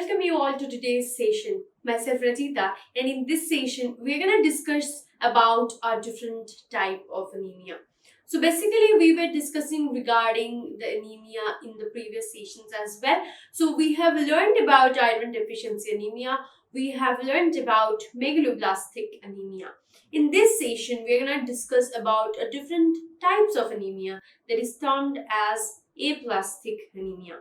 welcome you all to today's session. Myself Rajita, and in this session, we're going to discuss about a different type of anemia. So basically, we were discussing regarding the anemia in the previous sessions as well. So we have learned about iron deficiency anemia. We have learned about megaloblastic anemia. In this session, we're going to discuss about a different types of anemia that is termed as aplastic anemia.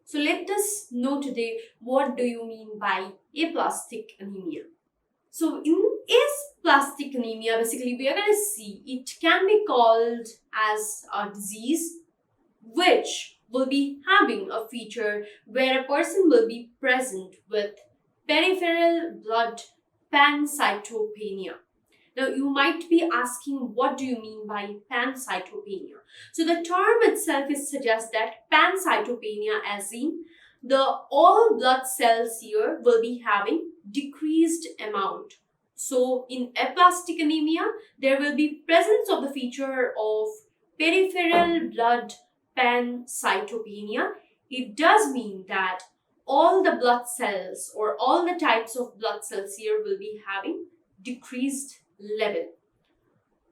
So let us know today what do you mean by aplastic anemia. So in aplastic anemia, basically we are going to see it can be called as a disease which will be having a feature where a person will be present with peripheral blood pancytopenia. Now, you might be asking, what do you mean by pancytopenia? So, the term itself is suggests that pancytopenia, as in the all blood cells here will be having decreased amount. So, in aplastic anemia, there will be presence of the feature of peripheral blood pancytopenia. It does mean that all the blood cells or all the types of blood cells here will be having decreased level.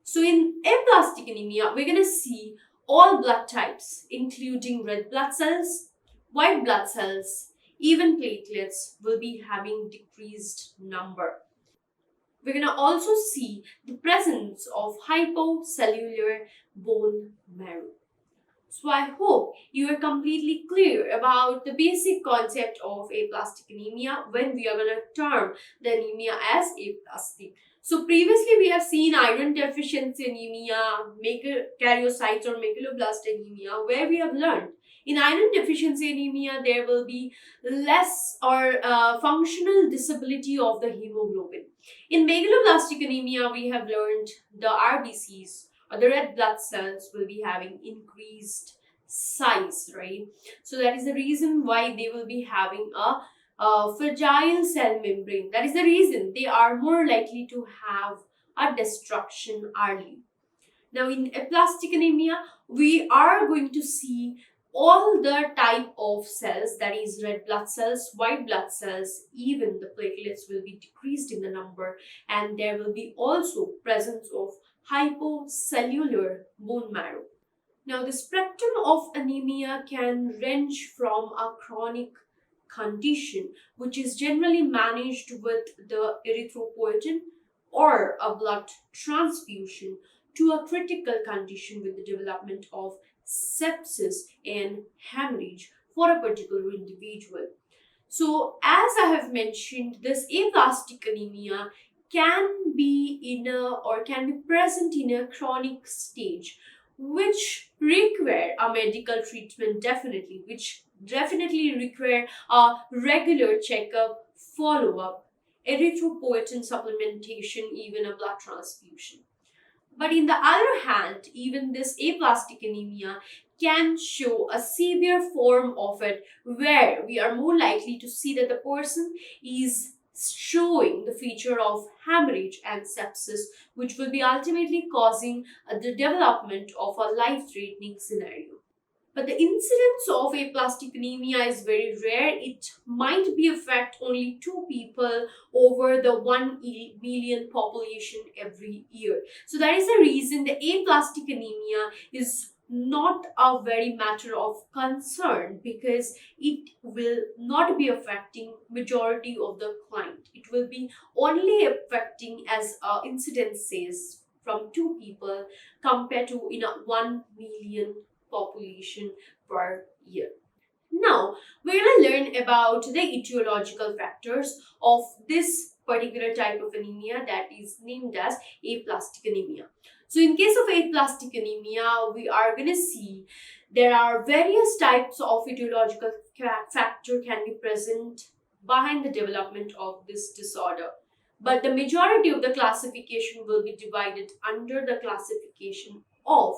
So in aplastic anemia, we're going to see all blood types, including red blood cells, white blood cells, even platelets will be having decreased number. We're going to also see the presence of hypocellular bone marrow. So I hope you are completely clear about the basic concept of aplastic anemia when we are going to term the anemia as aplastic. So previously we have seen iron deficiency anemia, megakaryocytes or megaloblastic anemia, where we have learned in iron deficiency anemia there will be less or functional disability of the hemoglobin. In megaloblastic anemia we have learned the RBCs or the red blood cells will be having increased size, right? So that is the reason why they will be having a fragile cell membrane. That is the reason they are more likely to have a destruction early. Now in aplastic anemia, we are going to see all the type of cells, that is red blood cells, white blood cells, even the platelets will be decreased in the number, and there will be also presence of hypocellular bone marrow. Now, the spectrum of anemia can range from a chronic condition, which is generally managed with the erythropoietin or a blood transfusion, to a critical condition with the development of sepsis and hemorrhage for a particular individual. So, as I have mentioned, this aplastic anemia can be can be present in a chronic stage, which require a medical treatment, definitely, which definitely require a regular checkup, follow-up, erythropoietin supplementation, even a blood transfusion. But in the other hand, even this aplastic anemia can show a severe form of it, where we are more likely to see that the person is showing the feature of hemorrhage and sepsis, which will be ultimately causing the development of a life-threatening scenario. But the incidence of aplastic anemia is very rare. It might be affect only 2 people over the 1 million population every year. So that is the reason the aplastic anemia is not a very matter of concern, because it will not be affecting majority of the client. It will be only affecting, as incidence says, from 2 people compared to 1 million population per year. Now, we're going to learn about the etiological factors of this particular type of anemia that is named as aplastic anemia. So in case of aplastic anemia, we are going to see there are various types of etiological factor can be present behind the development of this disorder. But the majority of the classification will be divided under the classification of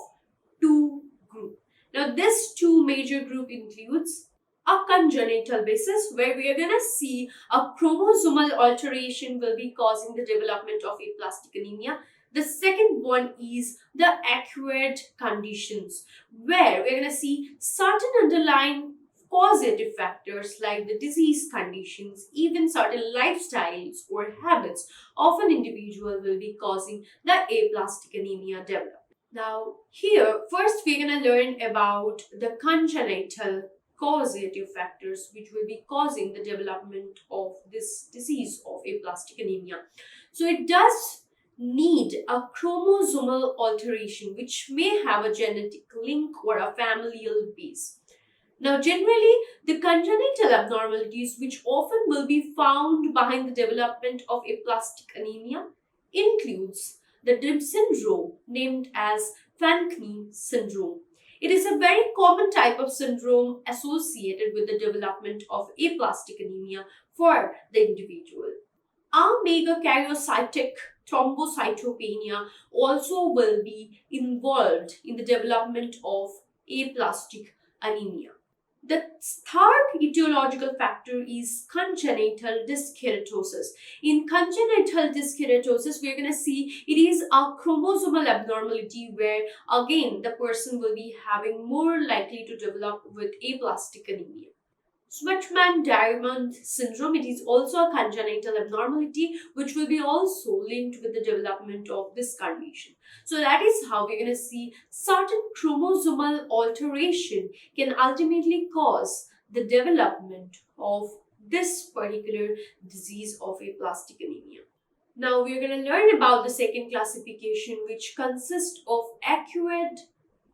2 groups. Now, this 2 major group includes a congenital basis, where we are going to see a chromosomal alteration will be causing the development of aplastic anemia. The second one is the acquired conditions, where we're going to see certain underlying causative factors like the disease conditions, even certain lifestyles or habits of an individual will be causing the aplastic anemia development. Now, here, first we're going to learn about the congenital causative factors which will be causing the development of this disease of aplastic anemia. So, it does need a chromosomal alteration which may have a genetic link or a familial base. Now, generally, the congenital abnormalities which often will be found behind the development of aplastic anemia includes the DIB syndrome named as Fanconi syndrome. It is a very common type of syndrome associated with the development of aplastic anemia for the individual. Megakaryocytic thrombocytopenia also will be involved in the development of aplastic anemia. The third etiological factor is congenital dyskeratosis. In congenital dyskeratosis, we're going to see it is a chromosomal abnormality where again the person will be having more likely to develop with aplastic anemia. Schwarzman-Diamond syndrome, it is also a congenital abnormality which will be also linked with the development of this condition. So that is how we're going to see certain chromosomal alteration can ultimately cause the development of this particular disease of aplastic anemia. Now we're going to learn about the second classification which consists of accurate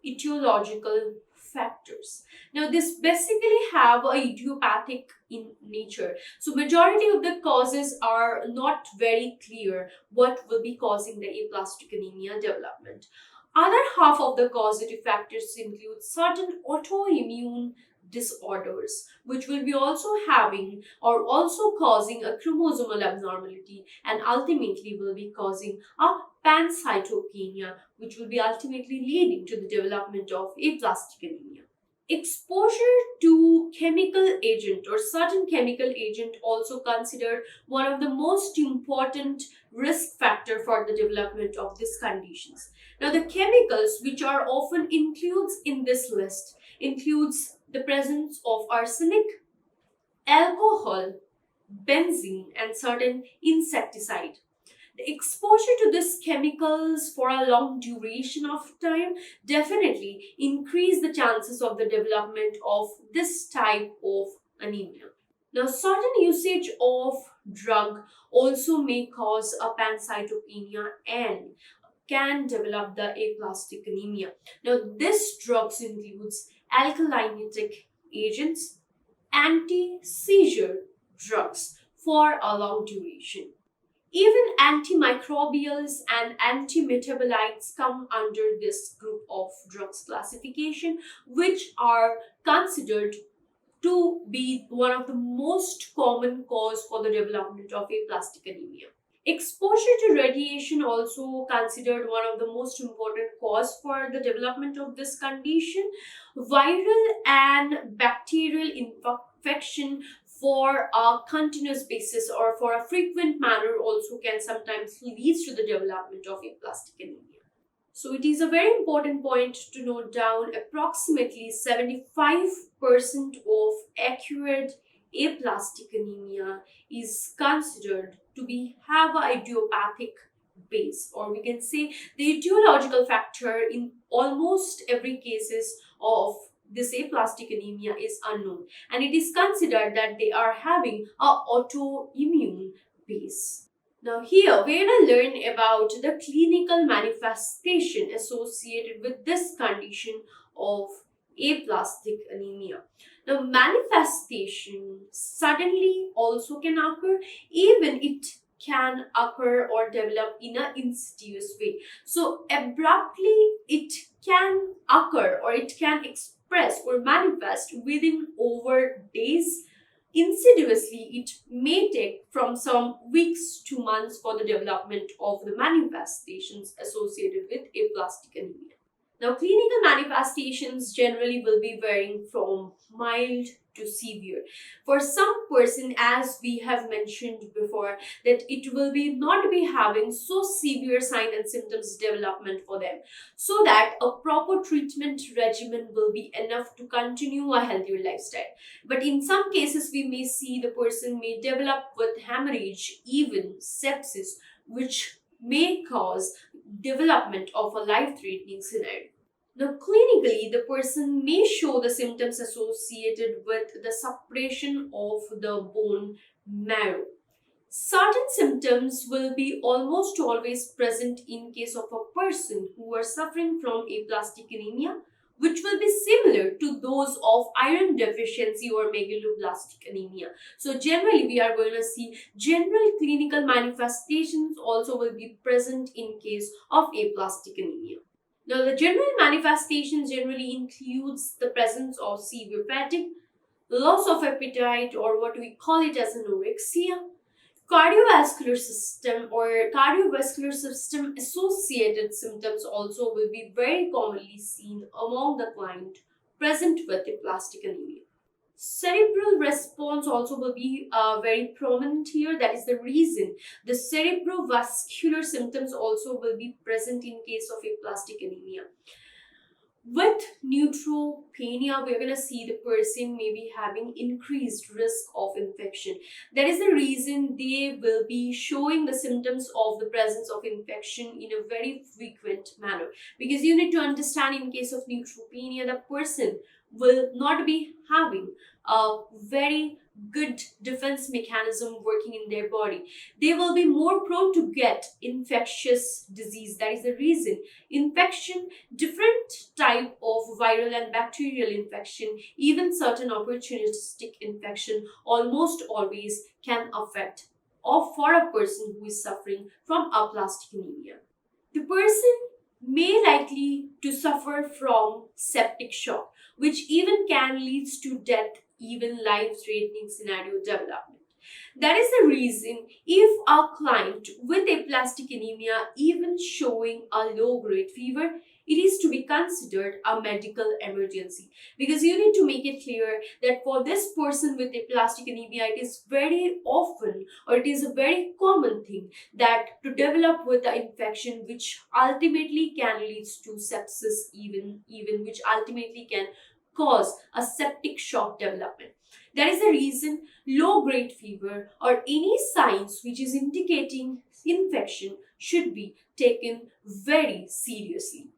etiological factors. Now this basically have a idiopathic in nature. So majority of the causes are not very clear what will be causing the aplastic anemia development. Other half of the causative factors include certain autoimmune disorders which will be also having or also causing a chromosomal abnormality and ultimately will be causing a pancytopenia which will be ultimately leading to the development of aplastic anemia. Exposure to chemical agent or certain chemical agent also considered one of the most important risk factor for the development of these conditions. Now the chemicals which are often includes in this list includes the presence of arsenic, alcohol, benzene and certain insecticide. The exposure to these chemicals for a long duration of time definitely increase the chances of the development of this type of anemia. Now, certain usage of drug also may cause a pancytopenia and can develop the aplastic anemia. Now, this drugs includes alkalinetic agents, anti-seizure drugs for a long duration. Even antimicrobials and antimetabolites come under this group of drugs classification, which are considered to be one of the most common cause for the development of aplastic anemia. Exposure to radiation also considered one of the most important cause for the development of this condition. Viral and bacterial infection for a continuous basis or for a frequent manner also can sometimes lead to the development of aplastic anemia. So it is a very important point to note down approximately 75% of accurate aplastic anemia is considered to be have a idiopathic base, or we can say the etiological factor in almost every cases of this aplastic anemia is unknown, and it is considered that they are having a autoimmune base. Now here we're going to learn about the clinical manifestation associated with this condition of aplastic anemia. Now manifestation suddenly also can occur, even it can occur or develop in an insidious way. So abruptly it can occur or it can express or manifest within over days. Insidiously, it may take from some weeks to months for the development of the manifestations associated with aplastic anemia. Now, clinical manifestations generally will be varying from mild to severe. For some person, as we have mentioned before, that it will be not be having so severe sign and symptoms development for them, so that a proper treatment regimen will be enough to continue a healthier lifestyle. But in some cases, we may see the person may develop with hemorrhage, even sepsis, which may cause development of a life-threatening scenario. Now, clinically, the person may show the symptoms associated with the suppression of the bone marrow. Certain symptoms will be almost always present in case of a person who are suffering from aplastic anemia, which will be similar to those of iron deficiency or megaloblastic anemia. So generally we are going to see general clinical manifestations also will be present in case of aplastic anemia. Now, the general manifestations generally includes the presence of severe fatigue, loss of appetite, or what we call it as anorexia, cardiovascular system associated symptoms also will be very commonly seen among the client present with aplastic anemia. Cerebral response also will be very prominent here. That is the reason the cerebrovascular symptoms also will be present in case of aplastic anemia. With neutropenia, we're going to see the person may be having increased risk of infection. That is the reason they will be showing the symptoms of the presence of infection in a very frequent manner. Because you need to understand, in case of neutropenia, the person will not be having a very good defense mechanism working in their body. They will be more prone to get infectious disease. That is the reason infection, different type of viral and bacterial infection, even certain opportunistic infection almost always can affect or for a person who is suffering from aplastic anemia. The person may likely to suffer from septic shock, which even can lead to death, even life-threatening scenario development. That is the reason if a client with aplastic anemia even showing a low-grade fever, it is to be considered a medical emergency, because you need to make it clear that for this person with aplastic anemia, it is very often or it is a very common thing that to develop with the infection which ultimately can lead to sepsis, even which ultimately can cause a septic shock development. That is the reason low grade fever or any signs which is indicating infection should be taken very seriously.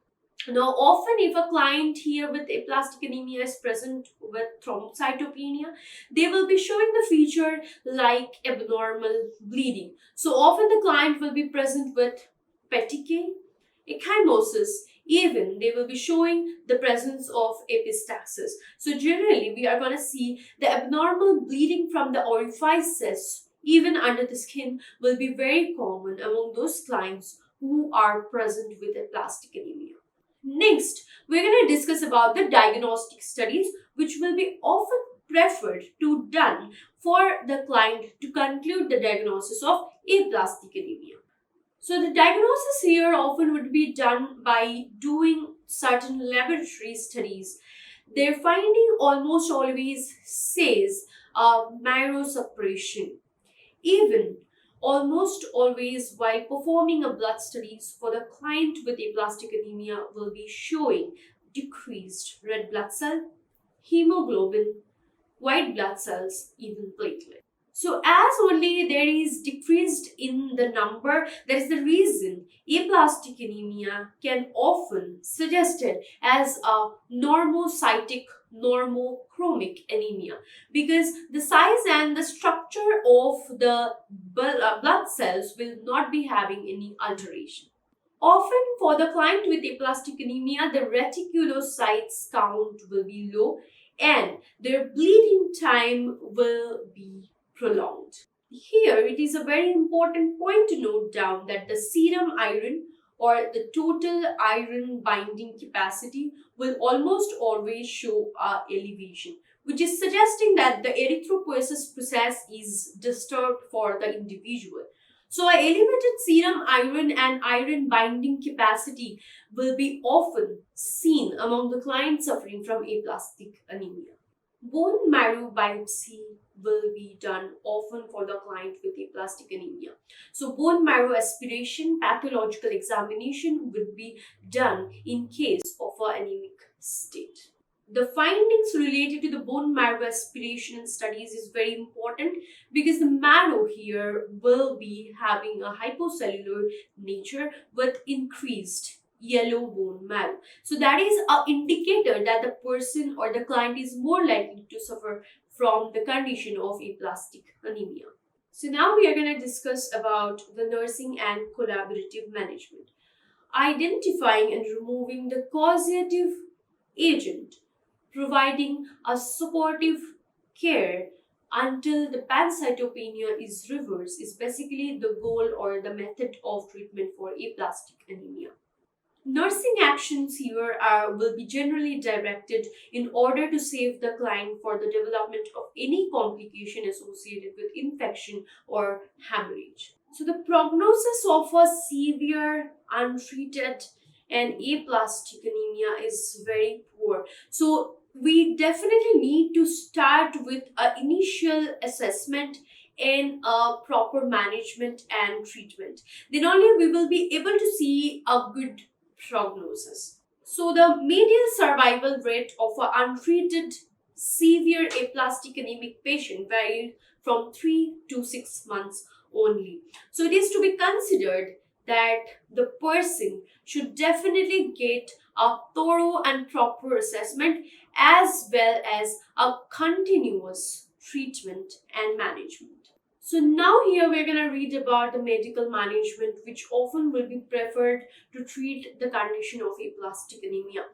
Now, often if a client here with aplastic anemia is present with thrombocytopenia, they will be showing the feature like abnormal bleeding. So often the client will be present with petechiae, ecchymosis, even they will be showing the presence of epistaxis. So generally we are going to see the abnormal bleeding from the orifices even under the skin will be very common among those clients who are present with aplastic anemia. Next, we're going to discuss about the diagnostic studies which will be often preferred to done for the client to conclude the diagnosis of aplastic anemia. So the diagnosis here often would be done by doing certain laboratory studies. Their finding almost always says myelosuppression. Even almost always while performing a blood studies for the client with aplastic anemia will be showing decreased red blood cell, hemoglobin, white blood cells, even platelet. So as only there is decreased in the number, that is the reason aplastic anemia can often suggested as a normocytic normochromic anemia, because the size and the structure of the blood cells will not be having any alteration. Often for the client with aplastic anemia, the reticulocytes count will be low and their bleeding time will be prolonged. Here it is a very important point to note down that the serum iron or the total iron binding capacity will almost always show a elevation, which is suggesting that the erythropoiesis process is disturbed for the individual. So, a elevated serum iron and iron binding capacity will be often seen among the clients suffering from aplastic anemia. Bone marrow biopsy will be done often for the client with aplastic anemia. So, bone marrow aspiration, pathological examination would be done in case of an anemic state. The findings related to the bone marrow aspiration studies is very important because the marrow here will be having a hypocellular nature with increased yellow bone marrow. So that is an indicator that the person or the client is more likely to suffer from the condition of aplastic anemia. So now we are going to discuss about the nursing and collaborative management. Identifying and removing the causative agent, providing a supportive care until the pancytopenia is reversed is basically the goal or the method of treatment for aplastic anemia. Nursing actions here will be generally directed in order to save the client for the development of any complication associated with infection or hemorrhage. So the prognosis of a severe, untreated and aplastic anemia is very poor. So we definitely need to start with an initial assessment and a proper management and treatment. Then only we will be able to see a good prognosis. So the median survival rate of an untreated severe aplastic anemic patient varies from 3 to 6 months only. So it is to be considered that the person should definitely get a thorough and proper assessment as well as a continuous treatment and management. So now here we're going to read about the medical management which often will be preferred to treat the condition of aplastic anemia.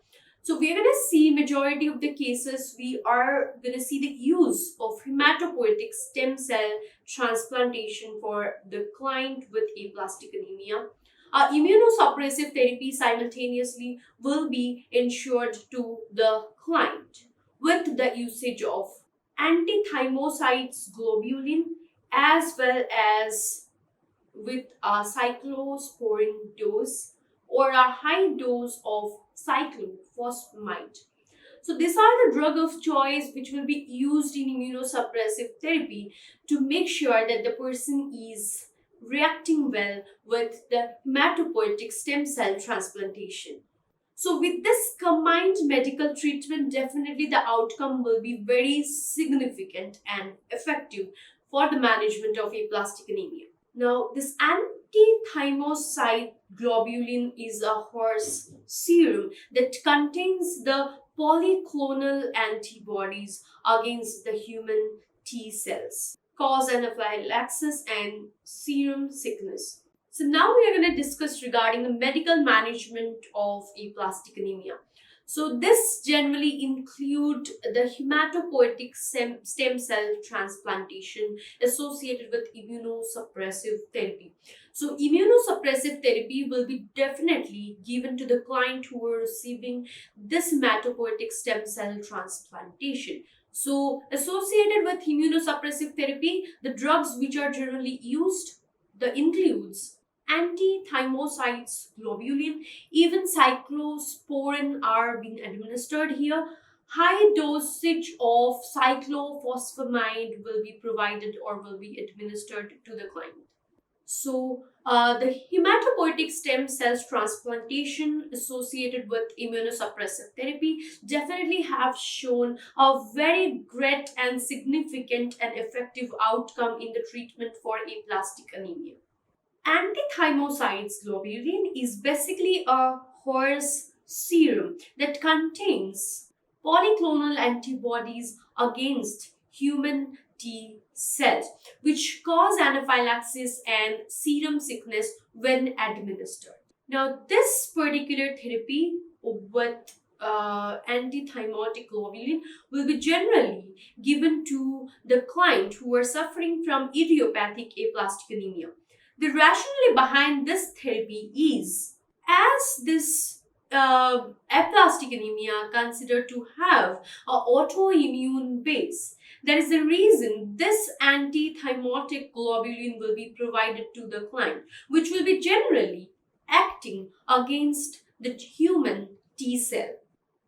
So we're going to see majority of the cases we are going to see the use of hematopoietic stem cell transplantation for the client with aplastic anemia. Immunosuppressive therapy simultaneously will be ensured to the client with the usage of antithymocytes globulin as well as with a cyclosporin dose or a high dose of cyclophosphamide. So these are the drug of choice which will be used in immunosuppressive therapy to make sure that the person is reacting well with the hematopoietic stem cell transplantation. So with this combined medical treatment, definitely the outcome will be very significant and effective for the management of aplastic anemia. Now, this antithymocyte globulin is a horse serum that contains the polyclonal antibodies against the human T cells, cause anaphylaxis and serum sickness. So now we are going to discuss regarding the medical management of aplastic anemia. So this generally include the hematopoietic stem cell transplantation associated with immunosuppressive therapy. So immunosuppressive therapy will be definitely given to the client who are receiving this hematopoietic stem cell transplantation. So associated with immunosuppressive therapy, the drugs which are generally used, the includes antithymocytes globulin, even cyclosporin are being administered here. High dosage of cyclophosphamide will be provided or will be administered to the client. So, the hematopoietic stem cells transplantation associated with immunosuppressive therapy definitely have shown a very great and significant and effective outcome in the treatment for aplastic anemia. Antithymocytes globulin is basically a horse serum that contains polyclonal antibodies against human T cells, which cause anaphylaxis and serum sickness when administered. Now, this particular therapy with antithymotic globulin will be generally given to the client who are suffering from idiopathic aplastic anemia. The rationale behind this therapy is as this aplastic anemia considered to have an autoimmune base, That is the reason this antithymotic globulin will be provided to the client, which will be generally acting against the human T cell.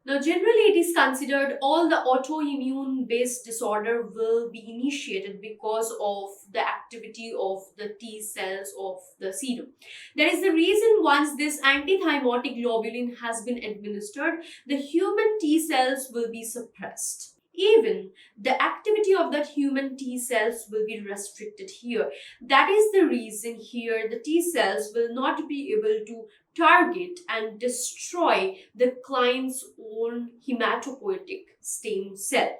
Now, generally, it is considered all the autoimmune based disorder will be initiated because of the activity of the T cells of the serum. That is the reason once this antithymotic globulin has been administered, the human T cells will be suppressed. Even the activity of that human T cells will be restricted here. That is the reason here the T cells will not be able to target and destroy the client's own hematopoietic stem cell.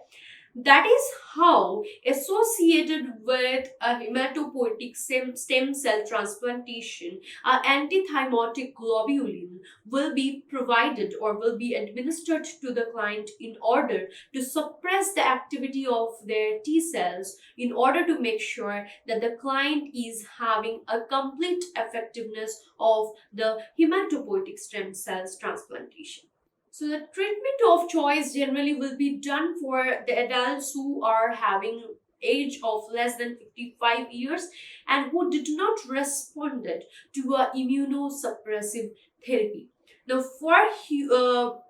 That is how, associated with a hematopoietic stem cell transplantation, an antithymotic globulin will be provided or will be administered to the client in order to suppress the activity of their T cells, in order to make sure that the client is having a complete effectiveness of the hematopoietic stem cells transplantation. So the treatment of choice generally will be done for the adults who are having age of less than 55 years and who did not respond to a immunosuppressive therapy. Now for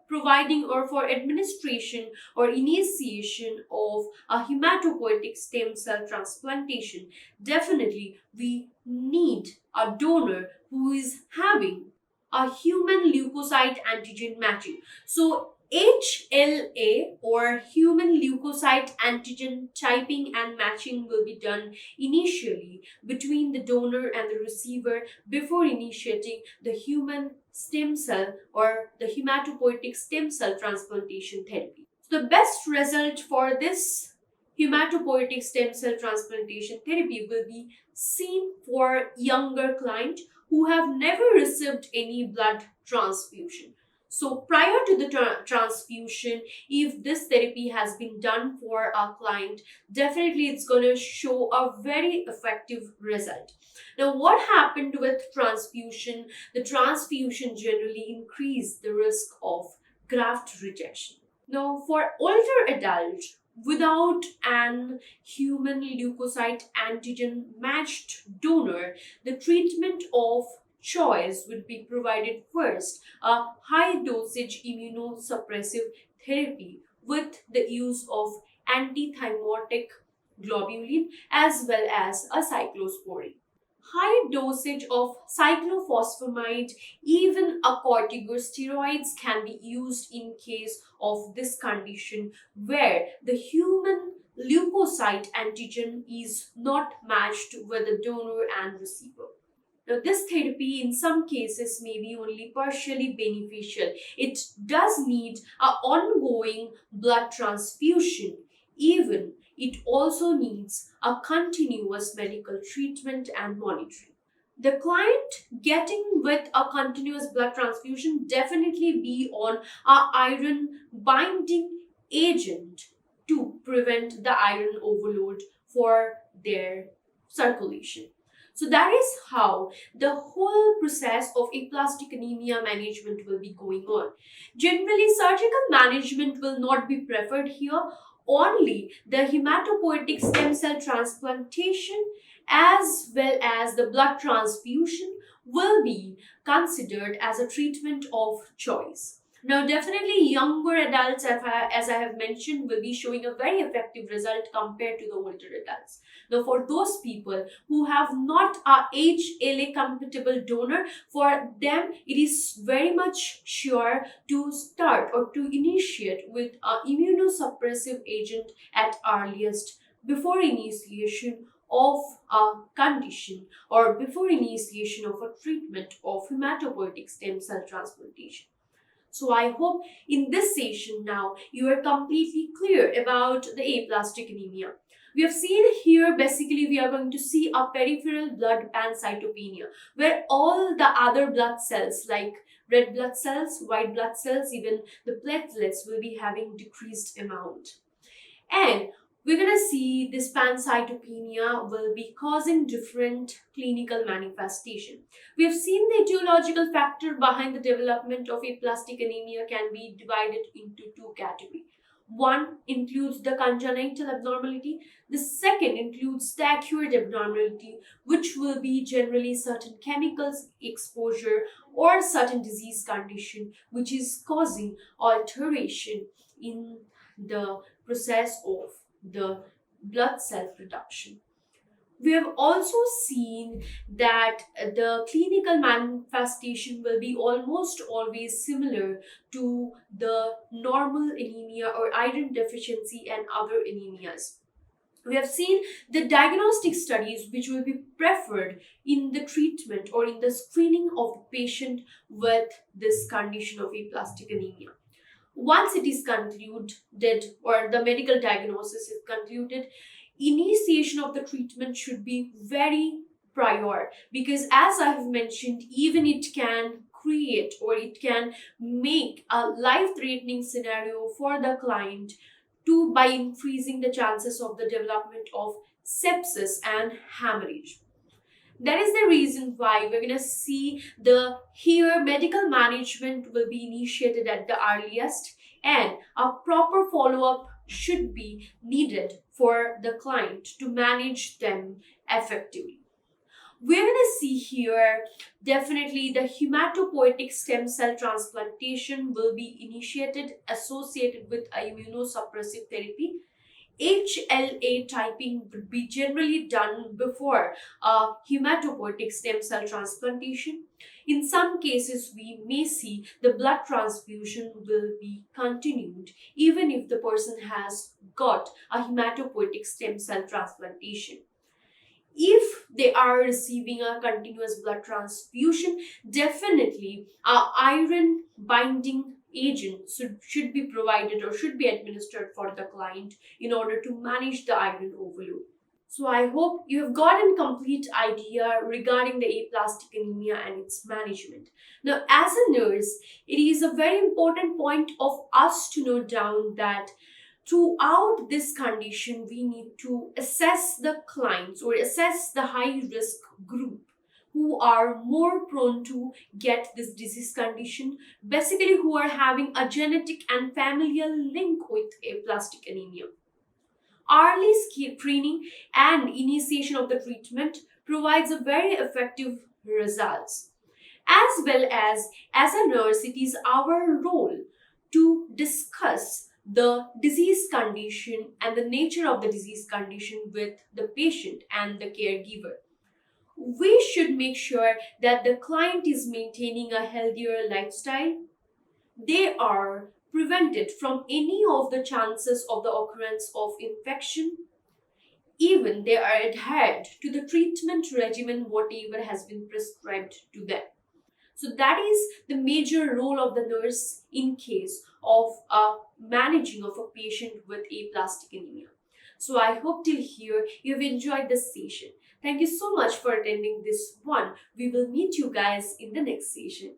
providing or for administration or initiation of a hematopoietic stem cell transplantation, definitely we need a donor who is having a human leukocyte antigen matching. So HLA or human leukocyte antigen typing and matching will be done initially between the donor and the receiver before initiating the human stem cell or the hematopoietic stem cell transplantation therapy. So the best result for this hematopoietic stem cell transplantation therapy will be seen for younger client who have never received any blood transfusion. So prior to the transfusion, if this therapy has been done for our client, definitely it's going to show a very effective result. Now, what happened with transfusion? The transfusion generally increase the risk of graft rejection. Now, for older adults, without an human leukocyte antigen matched donor, the treatment of choice would be provided first, a high dosage immunosuppressive therapy with the use of antithymotic globulin as well as a cyclosporine. High dosage of cyclophosphamide, even a corticosteroids can be used in case of this condition where the human leukocyte antigen is not matched with the donor and receiver. Now, this therapy in some cases may be only partially beneficial. It does need an ongoing blood transfusion. Even it also needs a continuous medical treatment and monitoring. The client getting with a continuous blood transfusion definitely be on a iron binding agent to prevent the iron overload for their circulation. So that is how the whole process of aplastic anemia management will be going on. Generally, surgical management will not be preferred here. Only the hematopoietic stem cell transplantation as well as the blood transfusion will be considered as a treatment of choice. Now, definitely younger adults, as I have mentioned, will be showing a very effective result compared to the older adults. Now, for those people who have not a HLA compatible donor, for them it is very much sure to start or to initiate with an immunosuppressive agent at earliest before initiation of a condition or before initiation of a treatment of hematopoietic stem cell transplantation. So I hope in this session now you are completely clear about the aplastic anemia. We have seen here basically we are going to see a peripheral blood pancytopenia where all the other blood cells like red blood cells, white blood cells, even the platelets will be having decreased amount. And we're going to see this pancytopenia will be causing different clinical manifestation. We have seen the etiological factor behind the development of aplastic anemia can be divided into two categories. One includes the congenital abnormality, the second includes the acquired abnormality, which will be generally certain chemicals exposure or certain disease condition which is causing alteration in the process of the blood cell production. We have also seen that the clinical manifestation will be almost always similar to the normal anemia or iron deficiency and other anemias. We have seen the diagnostic studies which will be preferred in the treatment or in the screening of the patient with this condition of aplastic anemia. Once it is concluded or the medical diagnosis is concluded, initiation of the treatment should be very prior, because as I have mentioned, even it can create or it can make a life threatening scenario for the client to by increasing the chances of the development of sepsis and hemorrhage. That is the reason why we're going to see the here medical management will be initiated at the earliest, and a proper follow-up should be needed for the client to manage them effectively. We're going to see here definitely the hematopoietic stem cell transplantation will be initiated associated with immunosuppressive therapy. HLA typing would be generally done before hematopoietic stem cell transplantation. In some cases, we may see the blood transfusion will be continued even if the person has got a hematopoietic stem cell transplantation. If they are receiving a continuous blood transfusion, definitely iron binding agent should be provided or should be administered for the client in order to manage the iron overload. So I hope you have gotten complete idea regarding the aplastic anemia and its management. Now, as a nurse, it is a very important point of us to note down that throughout this condition, we need to assess the clients or assess the high risk group who are more prone to get this disease condition, basically who are having a genetic and familial link with aplastic anemia. Early screening and initiation of the treatment provides a very effective results. As a nurse, it is our role to discuss the disease condition and the nature of the disease condition with the patient and the caregiver. We should make sure that the client is maintaining a healthier lifestyle. They are prevented from any of the chances of the occurrence of infection. Even they are adhered to the treatment regimen whatever has been prescribed to them. So that is the major role of the nurse in case of managing of a patient with aplastic anemia. So I hope till here you have enjoyed this session. Thank you so much for attending this one. We will meet you guys in the next session.